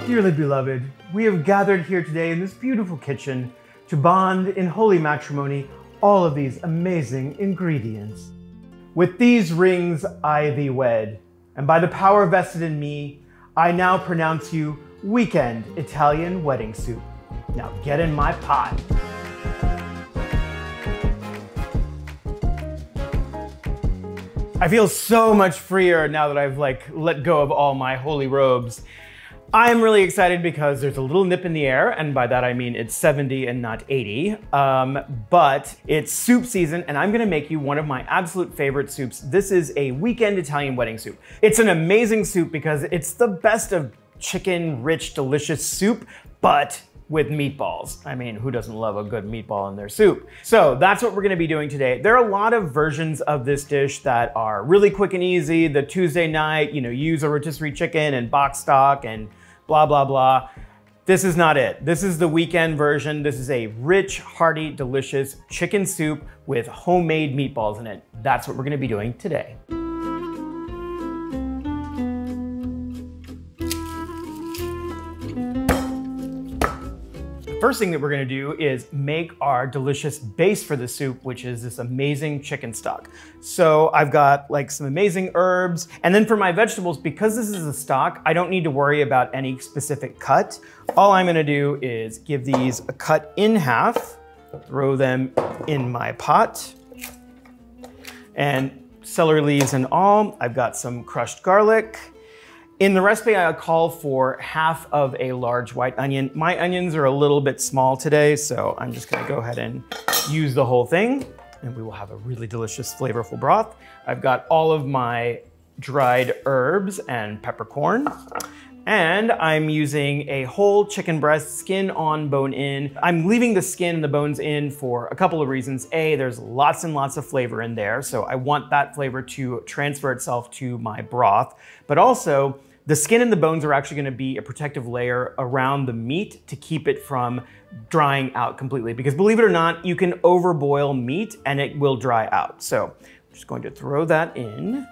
Dearly beloved, we have gathered here today in this beautiful kitchen to bond in holy matrimony all of these amazing ingredients. With these rings I thee wed, and by the power vested in me, I now pronounce you weekend Italian wedding soup. Now get in my pot. I feel so much freer now that I've let go of all my holy robes. I'm really excited because there's a little nip in the air, and by that I mean it's 70 and not 80, but it's soup season, and I'm gonna make you one of my absolute favorite soups. This is a weekend Italian wedding soup. It's an amazing soup because it's the best of chicken, rich, delicious soup, but with meatballs. I mean, who doesn't love a good meatball in their soup? So that's what we're gonna be doing today. There are a lot of versions of this dish that are really quick and easy. The Tuesday night, use a rotisserie chicken and box stock and blah, blah, blah. This is not it. This is the weekend version. This is a rich, hearty, delicious chicken soup with homemade meatballs in it. That's what we're gonna be doing today. First thing that we're gonna do is make our delicious base for the soup, which is this amazing chicken stock. So I've got some amazing herbs. And then for my vegetables, because this is a stock, I don't need to worry about any specific cut. All I'm gonna do is give these a cut in half, throw them in my pot. And celery leaves and all. I've got some crushed garlic. In the recipe, I call for half of a large white onion. My onions are a little bit small today, so I'm just gonna go ahead and use the whole thing, and we will have a really delicious, flavorful broth. I've got all of my dried herbs and peppercorn, and I'm using a whole chicken breast, skin on, bone in. I'm leaving the skin and the bones in for a couple of reasons. A, there's lots and lots of flavor in there, so I want that flavor to transfer itself to my broth, but also, the skin and the bones are actually gonna be a protective layer around the meat to keep it from drying out completely. Because believe it or not, you can overboil meat and it will dry out. So I'm just going to throw that in.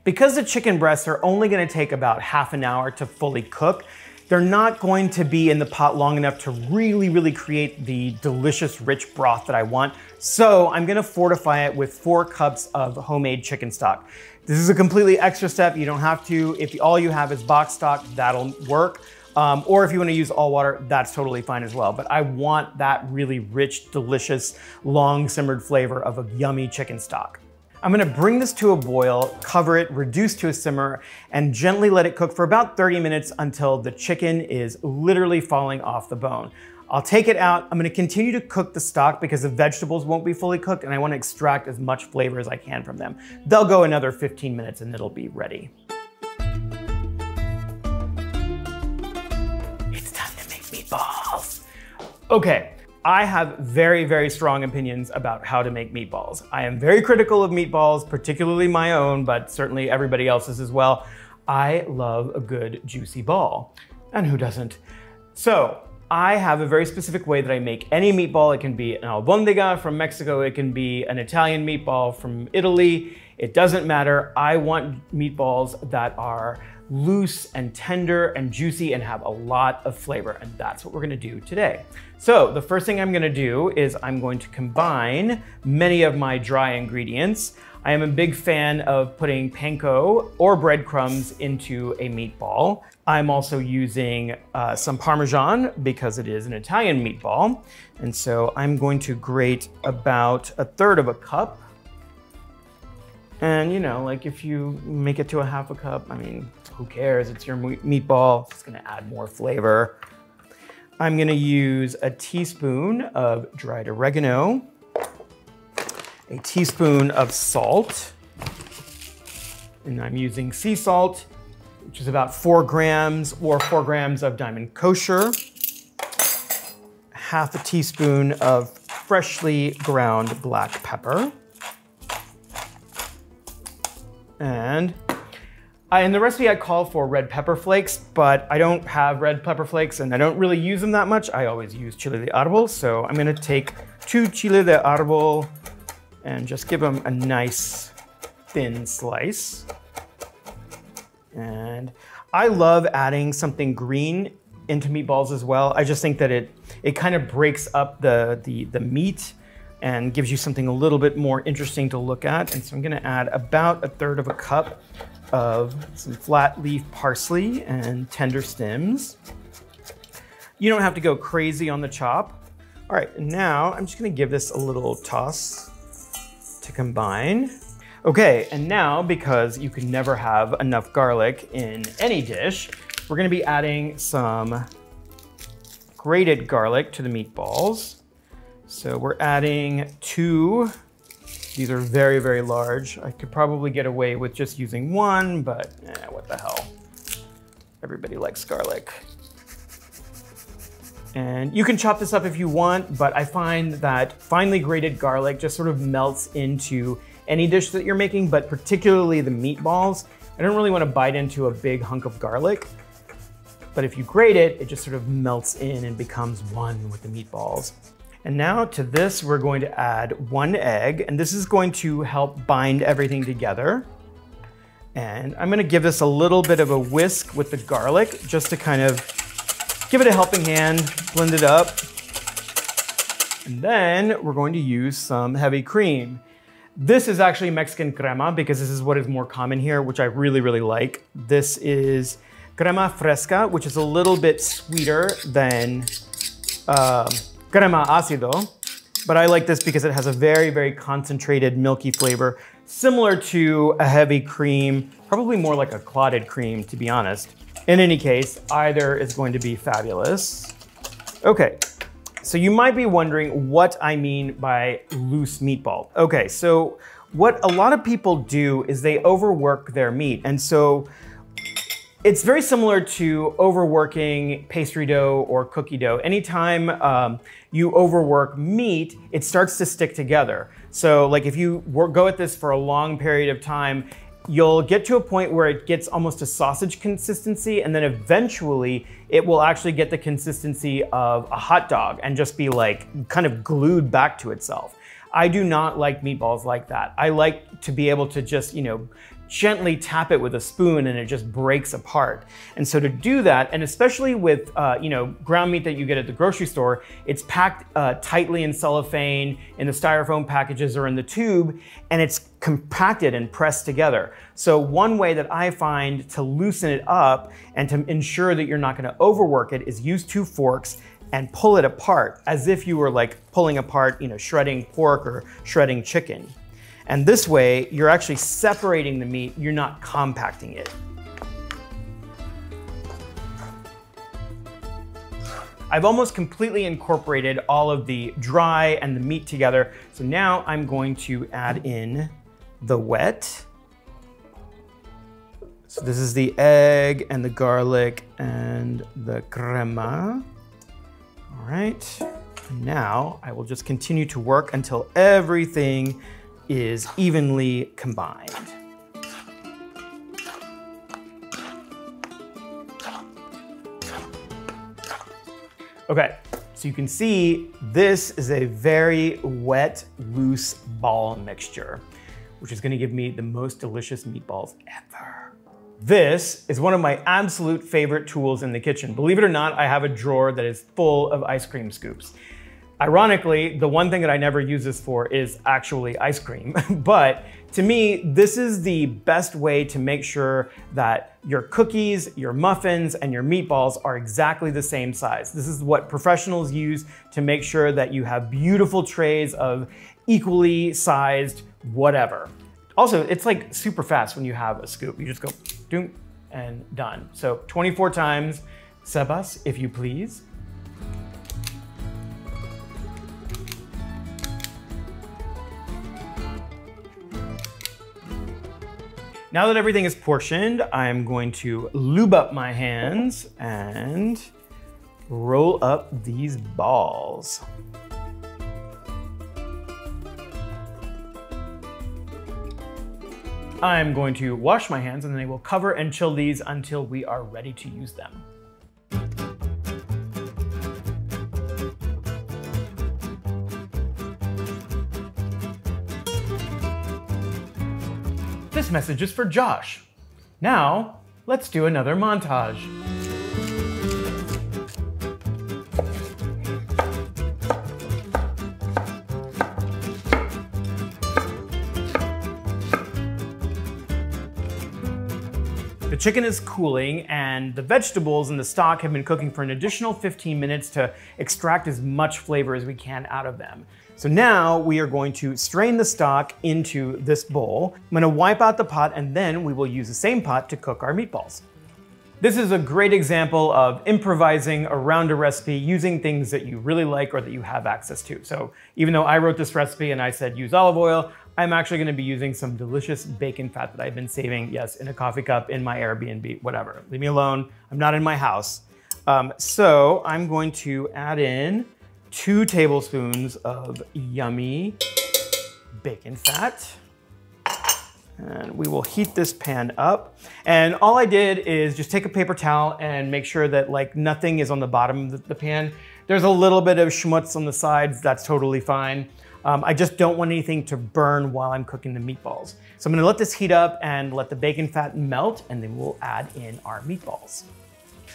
Because the chicken breasts are only gonna take about half an hour to fully cook, they're not going to be in the pot long enough to really create the delicious, rich broth that I want. So I'm gonna fortify it with 4 cups of homemade chicken stock. This is a completely extra step. You don't have to. If all you have is box stock, that'll work. Or if you wanna use all water, that's totally fine as well. But I want that really rich, delicious, long simmered flavor of a yummy chicken stock. I'm gonna bring this to a boil, cover it, reduce to a simmer, and gently let it cook for about 30 minutes until the chicken is literally falling off the bone. I'll take it out. I'm gonna continue to cook the stock because the vegetables won't be fully cooked and I wanna extract as much flavor as I can from them. They'll go another 15 minutes and it'll be ready. It's time to make meatballs. Okay. I have very strong opinions about how to make meatballs. I am very critical of meatballs, particularly my own, but certainly everybody else's as well. I love a good juicy ball, and who doesn't? So I have a very specific way that I make any meatball. It can be an albóndiga from Mexico. It can be an Italian meatball from Italy. It doesn't matter. I want meatballs that are loose and tender and juicy and have a lot of flavor, and that's what we're gonna do today. So the first thing I'm gonna do is I'm going to combine many of my dry ingredients. I am a big fan of putting panko or breadcrumbs into a meatball. I'm also using some Parmesan because it is an Italian meatball. And so I'm going to grate about 1/3 of a cup. And if you make it to a half a cup, I mean, who cares? It's your meatball. It's gonna add more flavor. I'm gonna use a teaspoon of dried oregano, a teaspoon of salt, and I'm using sea salt, which is about 4 grams or 4 grams of diamond kosher, half a teaspoon of freshly ground black pepper, and in the recipe, I call for red pepper flakes, but I don't have red pepper flakes and I don't really use them that much. I always use chile de árbol. So I'm gonna take 2 chile de árbol and just give them a nice thin slice. And I love adding something green into meatballs as well. I just think that it kind of breaks up the meat and gives you something a little bit more interesting to look at. And so I'm gonna add about 1/3 of a cup of some flat leaf parsley and tender stems. You don't have to go crazy on the chop. All right, now I'm just gonna give this a little toss to combine. Okay, and now because you can never have enough garlic in any dish, we're gonna be adding some grated garlic to the meatballs. So we're adding 2. These are very, very large. I could probably get away with just using 1, but what the hell. Everybody likes garlic. And you can chop this up if you want, but I find that finely grated garlic just sort of melts into any dish that you're making, but particularly the meatballs. I don't really want to bite into a big hunk of garlic, but if you grate it, it just sort of melts in and becomes one with the meatballs. And now to this, we're going to add 1 egg, and this is going to help bind everything together. And I'm gonna give this a little bit of a whisk with the garlic, just to kind of give it a helping hand, blend it up. And then we're going to use some heavy cream. This is actually Mexican crema because this is what is more common here, which I really, really like. This is crema fresca, which is a little bit sweeter than crema ácido, but I like this because it has a very, very concentrated milky flavor, similar to a heavy cream, probably more like a clotted cream, to be honest. In any case, either is going to be fabulous. Okay, so you might be wondering what I mean by loose meatball. Okay, so what a lot of people do is they overwork their meat, and so it's very similar to overworking pastry dough or cookie dough. Anytime you overwork meat, it starts to stick together. So like if you go at this for a long period of time, you'll get to a point where it gets almost a sausage consistency, and then eventually it will actually get the consistency of a hot dog and just be like kind of glued back to itself. I do not like meatballs like that. I like to be able to just, gently tap it with a spoon and it just breaks apart. And so to do that, and especially with ground meat that you get at the grocery store, it's packed tightly in cellophane, in the styrofoam packages or in the tube, and it's compacted and pressed together. So one way that I find to loosen it up and to ensure that you're not gonna overwork it is use 2 forks and pull it apart as if you were like pulling apart, shredding pork or shredding chicken. And this way, you're actually separating the meat, you're not compacting it. I've almost completely incorporated all of the dry and the meat together. So now I'm going to add in the wet. So this is the egg and the garlic and the crema. All right, now I will just continue to work until everything is evenly combined. Okay, so you can see this is a very wet, loose ball mixture, which is gonna give me the most delicious meatballs ever. This is one of my absolute favorite tools in the kitchen. Believe it or not, I have a drawer that is full of ice cream scoops. Ironically, the one thing that I never use this for is actually ice cream. But to me, this is the best way to make sure that your cookies, your muffins, and your meatballs are exactly the same size. This is what professionals use to make sure that you have beautiful trays of equally sized whatever. Also, it's like super fast when you have a scoop. You just go doom and done. So 24 times, Sebas, if you please. Now that everything is portioned, I'm going to lube up my hands and roll up these balls. I'm going to wash my hands and then I will cover and chill these until we are ready to use them. This message is for Josh. Now, let's do another montage. The chicken is cooling and the vegetables in the stock have been cooking for an additional 15 minutes to extract as much flavor as we can out of them. So now we are going to strain the stock into this bowl. I'm gonna wipe out the pot and then we will use the same pot to cook our meatballs. This is a great example of improvising around a recipe using things that you really like or that you have access to. So even though I wrote this recipe and I said use olive oil, I'm actually gonna be using some delicious bacon fat that I've been saving, yes, in a coffee cup, in my Airbnb, whatever. Leave me alone, I'm not in my house. So I'm going to add in 2 tablespoons of yummy bacon fat. And we will heat this pan up. And all I did is just take a paper towel and make sure that like nothing is on the bottom of the pan. There's a little bit of schmutz on the sides, that's totally fine. I just don't want anything to burn while I'm cooking the meatballs. So I'm gonna let this heat up and let the bacon fat melt, and then we'll add in our meatballs.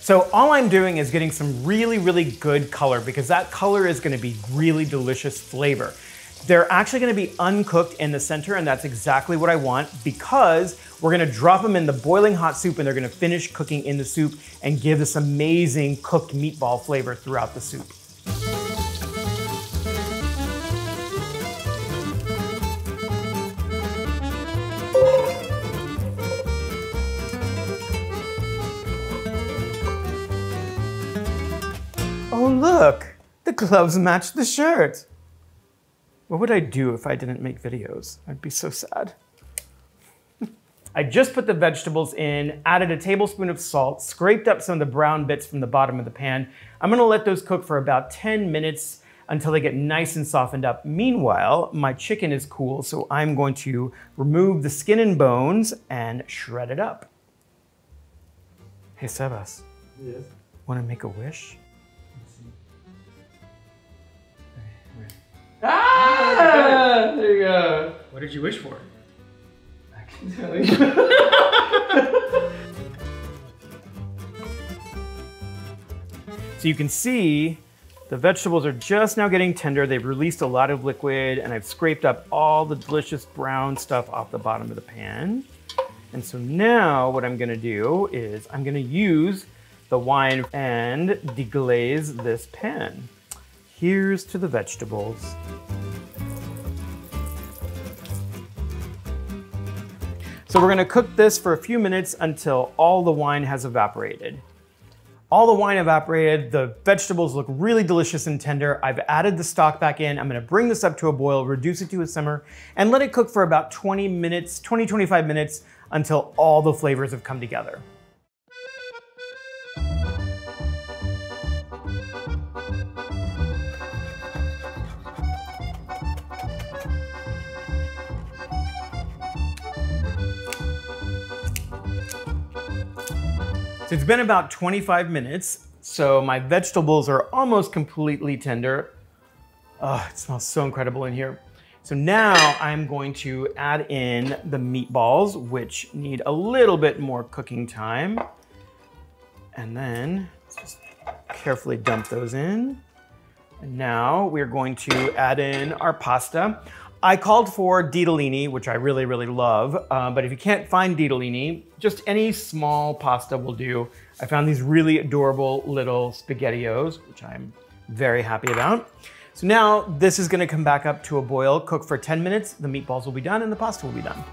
So all I'm doing is getting some really, really good color because that color is gonna be really delicious flavor. They're actually gonna be uncooked in the center, and that's exactly what I want because we're gonna drop them in the boiling hot soup and they're gonna finish cooking in the soup and give this amazing cooked meatball flavor throughout the soup. Oh look, the gloves match the shirt. What would I do if I didn't make videos? I'd be so sad. I just put the vegetables in, added a tablespoon of salt, scraped up some of the brown bits from the bottom of the pan. I'm gonna let those cook for about 10 minutes until they get nice and softened up. Meanwhile, my chicken is cool, so I'm going to remove the skin and bones and shred it up. Hey Sebas. Yes? Wanna make a wish? Ah! There you go. What did you wish for? I can tell you. So you can see the vegetables are just now getting tender. They've released a lot of liquid and I've scraped up all the delicious brown stuff off the bottom of the pan. And so now what I'm gonna do is I'm gonna use the wine and deglaze this pan. Here's to the vegetables. So we're gonna cook this for a few minutes until all the wine has evaporated. All the wine evaporated, the vegetables look really delicious and tender. I've added the stock back in. I'm gonna bring this up to a boil, reduce it to a simmer, and let it cook for about 20 minutes, 20-25 minutes until all the flavors have come together. So it's been about 25 minutes, so my vegetables are almost completely tender. Oh, it smells so incredible in here. So now I'm going to add in the meatballs, which need a little bit more cooking time. And then just carefully dump those in. And now we're going to add in our pasta. I called for ditalini, which I really, really love, but if you can't find ditalini, just any small pasta will do. I found these really adorable little SpaghettiOs, which I'm very happy about. So now this is gonna come back up to a boil, cook for 10 minutes, the meatballs will be done and the pasta will be done.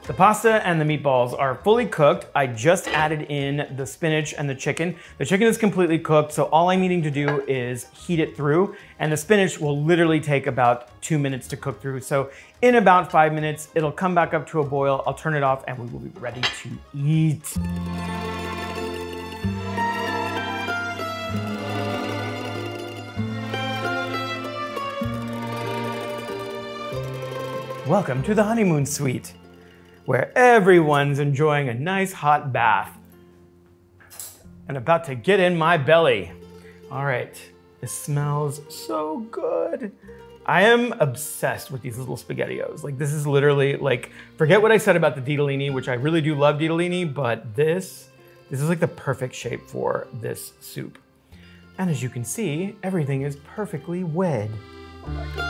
The pasta and the meatballs are fully cooked. I just added in the spinach and the chicken. The chicken is completely cooked, so all I'm needing to do is heat it through, and the spinach will literally take about 2 minutes to cook through. So in about 5 minutes, it'll come back up to a boil. I'll turn it off and we will be ready to eat. Welcome to the honeymoon suite, where everyone's enjoying a nice hot bath and about to get in my belly. All right, this smells so good. I am obsessed with these little SpaghettiOs. Like this is literally like, forget what I said about the ditalini, which I really do love ditalini, but this is like the perfect shape for this soup. And as you can see, everything is perfectly wed. Oh my God.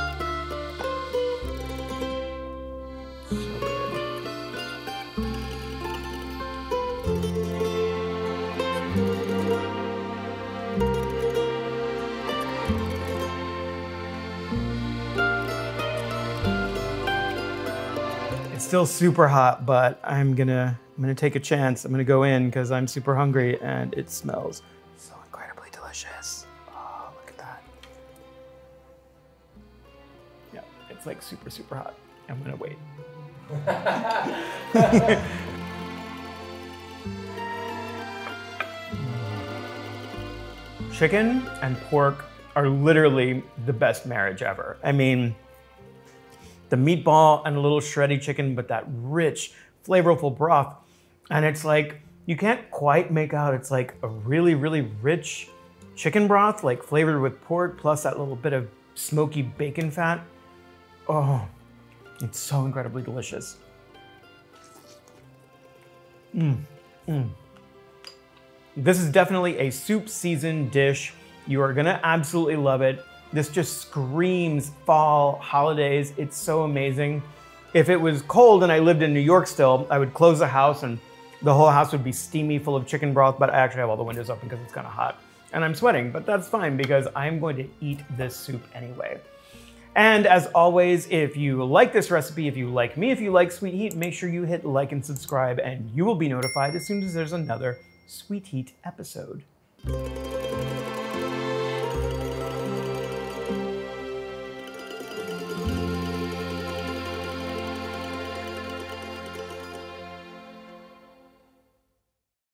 So It's still super hot, but I'm gonna take a chance. I'm gonna go in because I'm super hungry and it smells so incredibly delicious. Oh, look at that. Yeah, it's like super, super hot. I'm gonna wait. Chicken and pork are literally the best marriage ever. I mean, the meatball and a little shreddy chicken, but that rich, flavorful broth. And it's like, you can't quite make out, it's like a really, really rich chicken broth, like flavored with pork, plus that little bit of smoky bacon fat. Oh, it's so incredibly delicious. This is definitely a soup season dish. You are gonna absolutely love it. This just screams fall, holidays. It's so amazing. If it was cold and I lived in New York still, I would close the house and the whole house would be steamy, full of chicken broth, but I actually have all the windows open because it's kind of hot. And I'm sweating, but that's fine because I'm going to eat this soup anyway. And as always, if you like this recipe, if you like me, if you like Sweet Heat, make sure you hit like and subscribe and you will be notified as soon as there's another Sweet Heat episode.